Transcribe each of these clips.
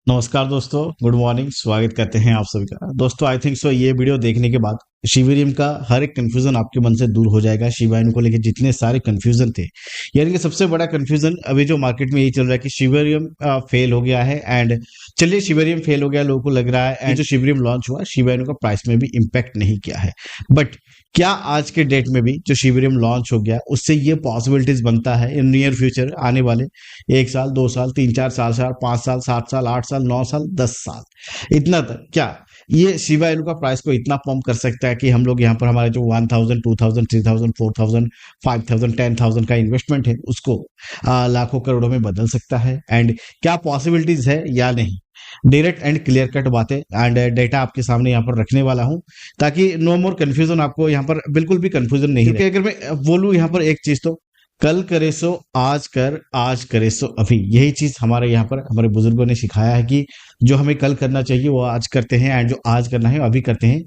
नमस्कार दोस्तों, good morning. स्वागत करते हैं आप सभी का। दोस्तों आई थिंक सो ये वीडियो देखने के बाद शिवरियम का हर एक कंफ्यूजन आपके मन से दूर हो जाएगा। शिबा इनू को लेकर जितने सारे कंफ्यूजन थे, यानी कि सबसे बड़ा कंफ्यूजन अभी जो मार्केट में यही चल रहा है कि शिवरियम फेल हो गया है। एंड चलिए, शिवरियम फेल हो गया, लोगों को लग रहा है एंड जो शिवरियम लॉन्च हुआ शिबा इनू का प्राइस में भी इम्पैक्ट नहीं किया है। बट क्या आज के डेट में भी जो शिवरियम लॉन्च हो गया उससे ये पॉसिबिलिटीज बनता है इन नियर फ्यूचर, आने वाले 1 साल 2 साल 3 4 साल 5 साल 7 साल 8 साल 9 साल 10 साल इतना तक क्या ये शिबा इनू का प्राइस को इतना पंप कर सकता है कि हम लोग यहाँ पर हमारे जो 1000 2000 3000 4000 5000 10,000 का इन्वेस्टमेंट है उसको लाखों करोड़ों में बदल सकता है। एंड क्या पॉसिबिलिटीज है या नहीं, डायरेक्ट एंड क्लियर कट बातें एंड डेटा आपके सामने यहाँ पर रखने वाला हूं, ताकि नो मोर कंफ्यूजन, आपको यहाँ पर बिल्कुल भी कंफ्यूजन नहीं रहे। अगर मैं बोलूं यहाँ पर एक चीज, तो कल करे सो आज कर, आज करे सो अभी, यही चीज हमारे यहाँ पर हमारे बुजुर्गों ने सिखाया है कि जो हमें कल करना चाहिए वो आज करते हैं एंड जो आज करना है अभी करते हैं।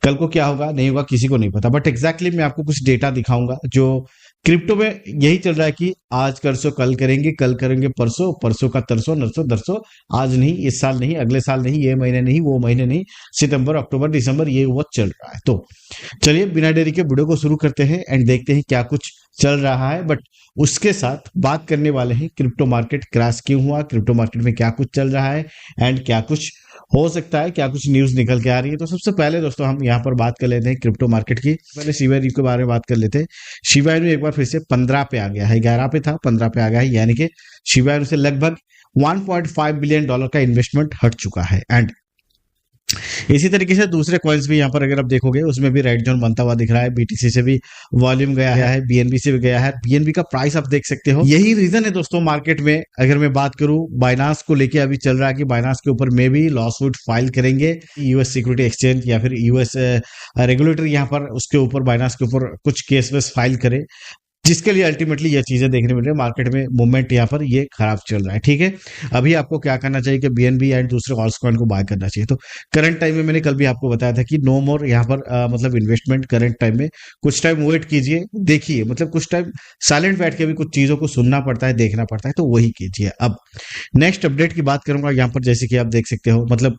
कल को क्या होगा नहीं होगा किसी को नहीं पता, बट एग्जैक्टली मैं आपको कुछ डेटा दिखाऊंगा जो क्रिप्टो में यही चल रहा है कि आज कर सो कल करेंगे, कल करेंगे परसों, परसों का तरसों नरसों दरसों, आज नहीं, इस साल नहीं, अगले साल नहीं, ये महीने नहीं, वो महीने नहीं, सितंबर अक्टूबर दिसंबर ये वो चल रहा है। तो चलिए बिना देरी के वीडियो को शुरू करते हैं एंड देखते हैं क्या कुछ चल रहा है। बट उसके साथ बात करने वाले हैं क्रिप्टो मार्केट क्रैश क्यों हुआ, क्रिप्टो मार्केट में क्या कुछ चल रहा है एंड क्या कुछ हो सकता है, क्या कुछ न्यूज निकल के आ रही है। तो सबसे पहले दोस्तों हम यहाँ पर बात कर लेते हैं क्रिप्टो मार्केट की। पहले शिबा इनू के बारे में बात कर लेते हैं। शिबा इनू एक बार फिर से 15 पे आ गया है, 11 पे था 15 पे आ गया है, यानी कि शिबा इनू से लगभग $1.5 बिलियन का इन्वेस्टमेंट हट चुका है। एंड इसी तरीके से दूसरे कॉइन्स भी यहाँ पर अगर आप देखोगे उसमें भी रेड जोन बनता हुआ दिख रहा है। बीटीसी से भी वॉल्यूम गया है, बीएनबी से भी गया है। बीएनबी का प्राइस आप देख सकते हो। यही रीजन है दोस्तों मार्केट में। अगर मैं बात करूं बाइनांस को लेके, अभी चल रहा है कि बाइनांस के ऊपर में भी लॉसूट फाइल करेंगे यूएस सिक्योरिटी एक्सचेंज या फिर यूएस रेगुलेटर, यहाँ पर उसके ऊपर बाइनांस के ऊपर कुछ केस वेस फाइल करे, जिसके लिए अल्टीमेटली ये चीजें देखने मिल रही है। मार्केट में मूवमेंट यहाँ पर ये खराब चल रहा है, ठीक है। अभी आपको क्या करना चाहिए कि बीएनबी एंड दूसरे ऑल्स कॉइन को बाय करना चाहिए। तो करंट टाइम में मैंने कल भी आपको बताया था कि नो मोर यहाँ पर मतलब इन्वेस्टमेंट करंट टाइम में। कुछ टाइम वेट कीजिए, देखिए, मतलब कुछ टाइम साइलेंट बैठ के भी कुछ चीजों को सुनना पड़ता है, देखना पड़ता है, तो वही कीजिए। अब नेक्स्ट अपडेट की बात करूंगा यहाँ पर, जैसे कि आप देख सकते हो, मतलब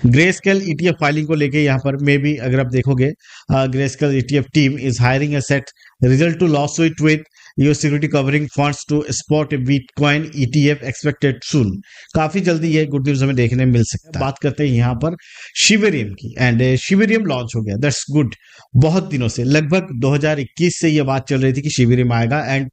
ग्रेस्केल ईटीएफ फाइलिंग को लेके यहाँ पर मे भी अगर आप देखोगे, greyscale ETF team is hiring a set result to lawsuit with US security covering funds to spot Bitcoin ETF expected soon। काफी जल्दी ये गुड न्यूज हमें देखने मिल सकता है। बात करते हैं यहाँ पर शिवरियम की, एंड शिवरियम लॉन्च हो गया, दैट्स गुड। बहुत दिनों से, लगभग 2021 से ये बात चल रही थी कि शिवरियम आएगा एंड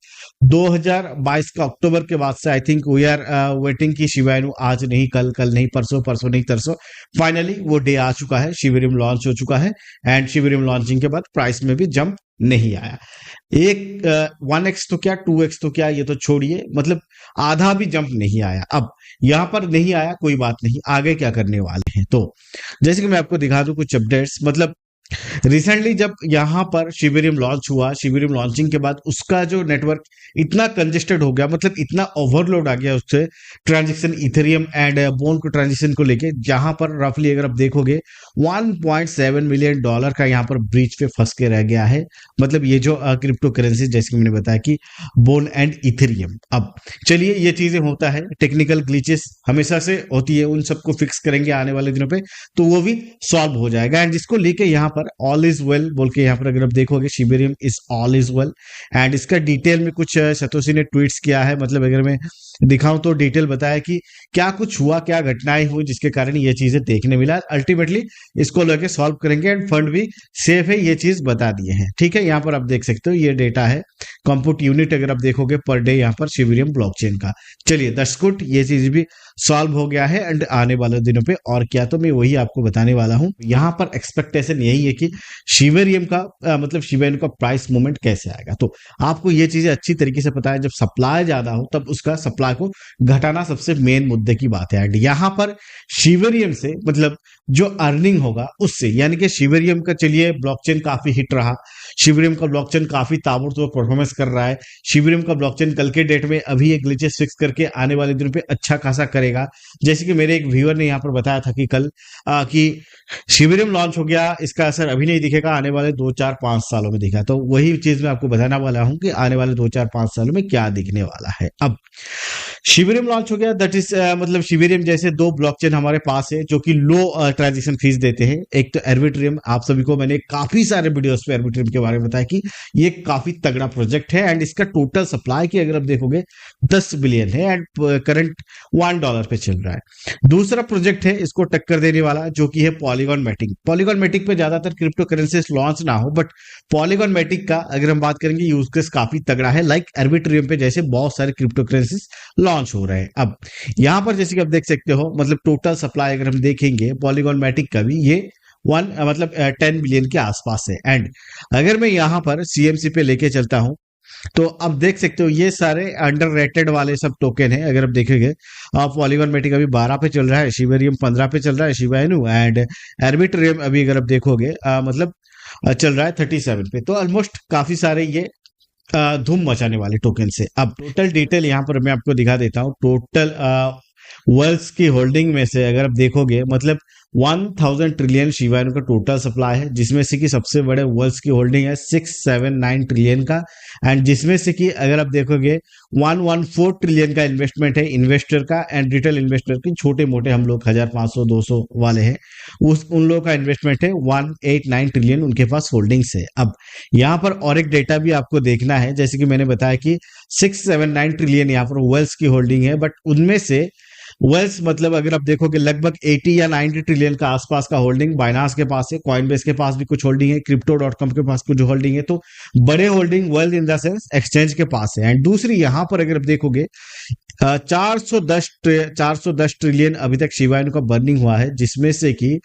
2022 का अक्टूबर के बाद से I think we are waiting कि शिबा इनू आज नहीं कल, कल नहीं परसों, परसों नहीं तरसों, फाइनली वो डे आ चुका है। शिवरियम लॉन्च हो चुका है एंड शिवरियम लॉन्चिंग के बाद प्राइस में भी जंप नहीं आया। एक 1x तो क्या 2x तो क्या, ये तो छोड़िए, मतलब आधा भी जंप नहीं आया। अब यहां पर नहीं आया, कोई बात नहीं, आगे क्या करने वाले हैं। तो जैसे कि मैं आपको दिखा दूं कुछ अपडेट्स, मतलब रिसेंटली जब यहाँ पर शिवरियम लॉन्च हुआ, शिवरियम लॉन्चिंग के बाद उसका जो नेटवर्क इतना कंजेस्टेड हो गया, मतलब इतना ओवरलोड आ गया उससे ट्रांजेक्शन, इथेरियम एंड बोन को ट्रांजेक्शन को लेके, जहां पर रफली अगर आप देखोगे $1.7 मिलियन का यहाँ पर ब्रीच पे फंस के रह गया है। मतलब ये जो क्रिप्टो करेंसी, जैसे कि मैंने बताया कि बोन एंड इथेरियम। अब चलिए, ये चीजें होता है, टेक्निकल ग्लिचेस हमेशा से होती है, उन सबको फिक्स करेंगे आने वाले दिनों पे, तो वो भी सॉल्व हो जाएगा। एंड जिसको लेके यहाँ पर ऑल इज वेल बोल के यहाँ पर अगर आप देखोगे, शिवरियम is all is well. And इसका डिटेल में कुछ सतोशी ने ट्वीट्स किया है, मतलब अगर मैं दिखाऊं तो डिटेल बताया कि क्या कुछ हुआ, क्या घटनाएं हुई जिसके कारण ये चीजें देखने मिला। अल्टीमेटली इसको लेके सॉल्व करेंगे एंड फंड भी सेफ है, ये चीज बता दिए हैं, ठीक है। यहाँ पर आप देख सकते हो ये डेटा है, कंप्यूट यूनिट अगर आप देखोगे पर डे यहाँ पर शिवरियम ब्लॉकचेन का। चलिए दैट्स गुड, ये चीज भी सॉल्व हो गया है एंड आने वाले दिनों पे और क्या, तो मैं वही आपको बताने वाला हूं। यहाँ पर एक्सपेक्टेशन यही है कि शिवरियम का मतलब शिबा इनू का प्राइस मूवमेंट कैसे आएगा। तो आपको ये चीजें अच्छी तरीके से पता है, जब सप्लाई ज्यादा हो तब उसका सप्लाई को घटाना सबसे मेन मुद्दे की बात है। एंड यहाँ पर शिवरियम से मतलब जो अर्निंग होगा उससे, यानी कि शिवरियम का, चलिए ब्लॉकचेन काफी हिट रहा, शिवरियम का ब्लॉकचेन काफी ताबड़तोड़ परफॉर्मेंस कर रहा है। शिवरियम का ब्लॉकचेन कल के डेट में अभी एक ग्लिचेस फिक्स करके आने वाले दिनों पे अच्छा खासा करेगा। जैसे कि मेरे एक व्यूअर ने यहाँ पर बताया था कि कल कि शिवरियम लॉन्च हो गया, इसका असर अभी नहीं दिखेगा, आने वाले 2 4 5 सालों में दिखा। तो वही चीज मैं आपको बताने वाला हूं कि आने वाले 2 4 5 सालों में क्या दिखने वाला है। अब शिविरियम लॉन्च हो गया, दैट इज मतलब शिविरियम जैसे दो ब्लॉकचेन हमारे पास है जो कि लो ट्रांजेक्शन फीस देते हैं। एक तो अर्बिट्रियम, आप सभी को मैंने काफी सारे वीडियोस पे अर्बिट्रियम के बारे में बताया कि ये काफी तगड़ा प्रोजेक्ट है एंड इसका टोटल सप्लाई की अगर आप देखोगे 10 बिलियन है एंड करंट $1 पे चल रहा है। दूसरा प्रोजेक्ट है इसको टक्कर देने वाला जो कि है पॉलीगॉन मैटिक। पॉलीगॉन मैटिक पे ज्यादातर क्रिप्टो करेंसीज लॉन्च ना हो, बट पॉलीगॉन मैटिक का अगर हम बात करेंगे यूज केस काफी तगड़ा है, लाइक अर्बिट्रियम पे जैसे बहुत सारे क्रिप्टो करेंसीज लॉन्च हो रहे हैं। अब यहां पर जैसे कि आप देख सकते हो, मतलब टोटल सप्लाई अगर हम देखेंगे पॉलीगॉन मैटिक का भी ये 10 बिलियन के आसपास है। एंड अगर मैं यहां पर सीएमसी पे लेके चलता हूं तो अब देख सकते हो ये सारे अंडररेटेड वाले सब टोकन है। अगर आप देखेंगे पॉलीगॉन मैटिक अभी 12 पे चल रहा है, शिवेरियम 15 पे चल रहा है, शिबा इनू एंड अर्बिट्रियम अभी अगर आप देखोगे मतलब चल रहा है 37 पे। तो ऑलमोस्ट काफी सारे ये धूम मचाने वाले टोकन से। अब टोटल डिटेल यहाँ पर मैं आपको दिखा देता हूँ। टोटल वर्ल्ड्स की होल्डिंग में से अगर आप देखोगे मतलब 1000 ट्रिलियन शिबा इनू का टोटल सप्लाई है, जिसमें से कि सबसे बड़े वर्ल्ड्स की होल्डिंग है 679 ट्रिलियन का एंड जिसमें से कि अगर आप देखोगे 114 ट्रिलियन का इन्वेस्टमेंट है इन्वेस्टर का एंड रिटेल इन्वेस्टर की, छोटे मोटे हम लोग 1500 200 वाले हैं उन लोगों का इन्वेस्टमेंट है 189 ट्रिलियन उनके पास होल्डिंग्स है। अब यहाँ पर और एक डेटा भी आपको देखना है, जैसे कि मैंने बताया कि 679 ट्रिलियन यहाँ पर वर्ल्ड्स की होल्डिंग है, बट उनमें से वेल्स मतलब अगर आप देखोगे लगभग 80 या 90 ट्रिलियन का आसपास का होल्डिंग बाइनांस के पास है, कॉइनबेस के पास भी कुछ होल्डिंग है, crypto.com के पास कुछ होल्डिंग है। तो बड़े holding wealth in the sense exchange के पास है। एंड दूसरी यहां पर अगर आप देखोगे 410 ट्रिलियन अभी तक शिबा इनू का बर्निंग हुआ है, जिसमें से कि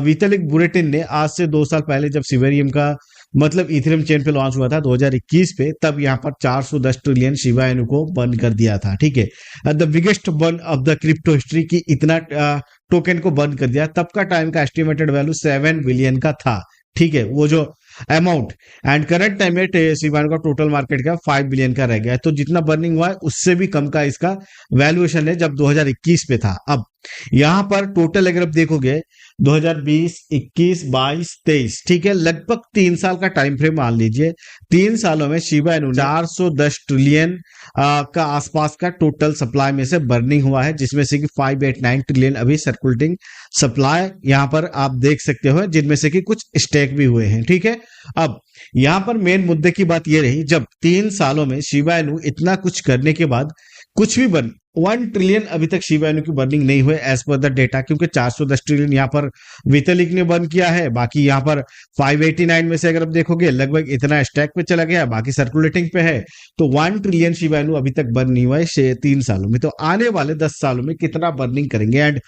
वितलिक बुलेटिन ने आज से 2 साल पहले जब शिवेरियम का मतलब इथेरियम चेन पे लॉन्च हुआ था 2021 पे, तब यहाँ पर 410 ट्रिलियन शिबा इनू को बर्न कर दिया था। ठीक है, the biggest burn of the crypto history की इतना टोकन को बर्न कर दिया। तब का टाइम का एस्टिमेटेड वैल्यू 7 बिलियन का था। ठीक है, वो जो अमाउंट एंड करंट टाइम में शिबा इनू का टोटल मार्केट का 5 बिलियन का रह गया है। तो जितना बर्निंग हुआ है उससे भी कम का इसका वैल्यूएशन है जब 2021 पे था। अब यहां पर टोटल अगर आप देखोगे 2020, 21, 22, 23, ठीक है, लगभग 3 साल का टाइम फ्रेम मान लीजिए। 3 सालों में शिबा इनू 410 ट्रिलियन का आसपास का टोटल सप्लाई में से बर्निंग हुआ है, जिसमें से कि 589 ट्रिलियन अभी सर्कुलेटिंग सप्लाई यहां पर आप देख सकते हो, जिनमें से कि कुछ स्टेक भी हुए हैं। ठीक है, अब यहां पर मेन मुद्दे की बात यह रही, जब 3 सालों में शिबा इनू इतना कुछ करने के बाद कुछ भी बन 1 ट्रिलियन अभी तक शिबा इनू की बर्निंग नहीं हुई एज पर द डेटा, क्योंकि 410 ट्रिलियन यहाँ पर वितलिक ने बर्न किया है। बाकी यहाँ पर 589 में से अगर आप देखोगे लगभग इतना स्टैक पे चला गया, बाकी सर्कुलेटिंग पे है। तो 1 ट्रिलियन शिबा इनू अभी तक बर्न नहीं हुआ है 3 सालों में। तो आने वाले 10 सालों में कितना बर्निंग करेंगे। एंड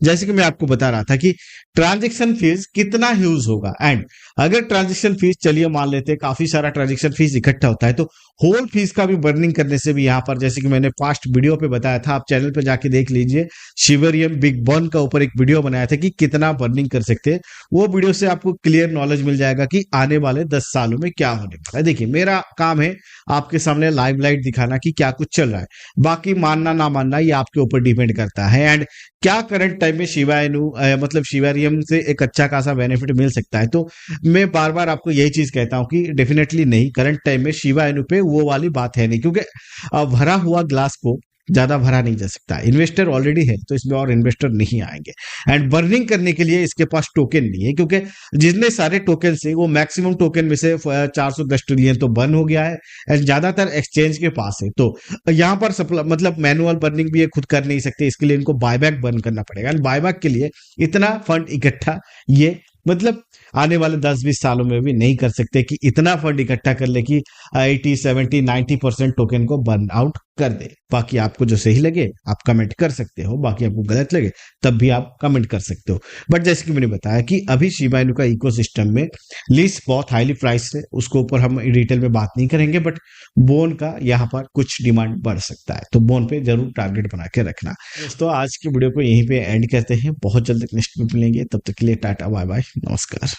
जैसे कि मैं आपको बता रहा था कि ट्रांजेक्शन फीस कितना यूज होगा, एंड अगर ट्रांजेक्शन फीस चलिए मान लेते हैं काफी सारा ट्रांजेक्शन फीस इकट्ठा होता है, तो होल फीस का भी बर्निंग करने से भी यहाँ पर जैसे कि मैंने फास्ट वीडियो पे बताया था, आप चैनल पे जाके देख लीजिए, शिवेरियम बिग बर्न का ऊपर एक वीडियो बनाया था कि कितना बर्निंग कर सकते हैं। वो वीडियो से आपको क्लियर नॉलेज मिल जाएगा कि आने वाले 10 सालों में क्या होने वाला है। देखिए, मेरा काम है आपके सामने लाइव लाइट दिखाना कि क्या कुछ चल रहा है, बाकी मानना ना मानना ये आपके ऊपर डिपेंड करता है। एंड क्या करंट टाइम में शिबा इनू मतलब शिवेरियम से एक अच्छा खासा बेनिफिट मिल सकता है, तो मैं बार बार आपको यही चीज कहता हूं कि डेफिनेटली नहीं, करंट टाइम में शिबा इनू पे वो वाली बात है नहीं, क्योंकि भरा हुआ ग्लास को ज्यादा भरा नहीं जा सकता। इन्वेस्टर ऑलरेडी है तो इसमें और इन्वेस्टर नहीं आएंगे। एंड बर्निंग करने के लिए इसके पास टोकन नहीं है, क्योंकि जितने सारे टोकन से वो मैक्सिमम टोकन में से 410 ट्रिलियन तो बर्न हो गया है एंड ज्यादातर एक्सचेंज के पास है। तो यहाँ पर मतलब मैनुअल बर्निंग भी ये खुद कर नहीं सकते, इसके लिए इनको बायबैक बर्न करना पड़ेगा। एंड बायबैक के लिए इतना फंड इकट्ठा ये मतलब आने वाले 10-20 सालों में भी नहीं कर सकते कि इतना फंड इकट्ठा कर ले कि 80, 70, 90% टोकन को बर्न आउट कर दे। बाकी आपको जो सही लगे आप कमेंट कर सकते हो, बाकी आपको गलत लगे तब भी आप कमेंट कर सकते हो। बट जैसे कि मैंने बताया कि अभी शिबा इनू का इकोसिस्टम में लीज बहुत हाईली प्राइस है, उसको ऊपर हम डिटेल में बात नहीं करेंगे, बट बोन का यहाँ पर कुछ डिमांड बढ़ सकता है, तो बोन पे जरूर टारगेट बना के रखना। दोस्तों, आज की वीडियो को यहीं पे एंड करते हैं, बहुत जल्द नेक्स्ट में मिलेंगे, तब तक के लिए टाटा बाय बाय, नमस्कार।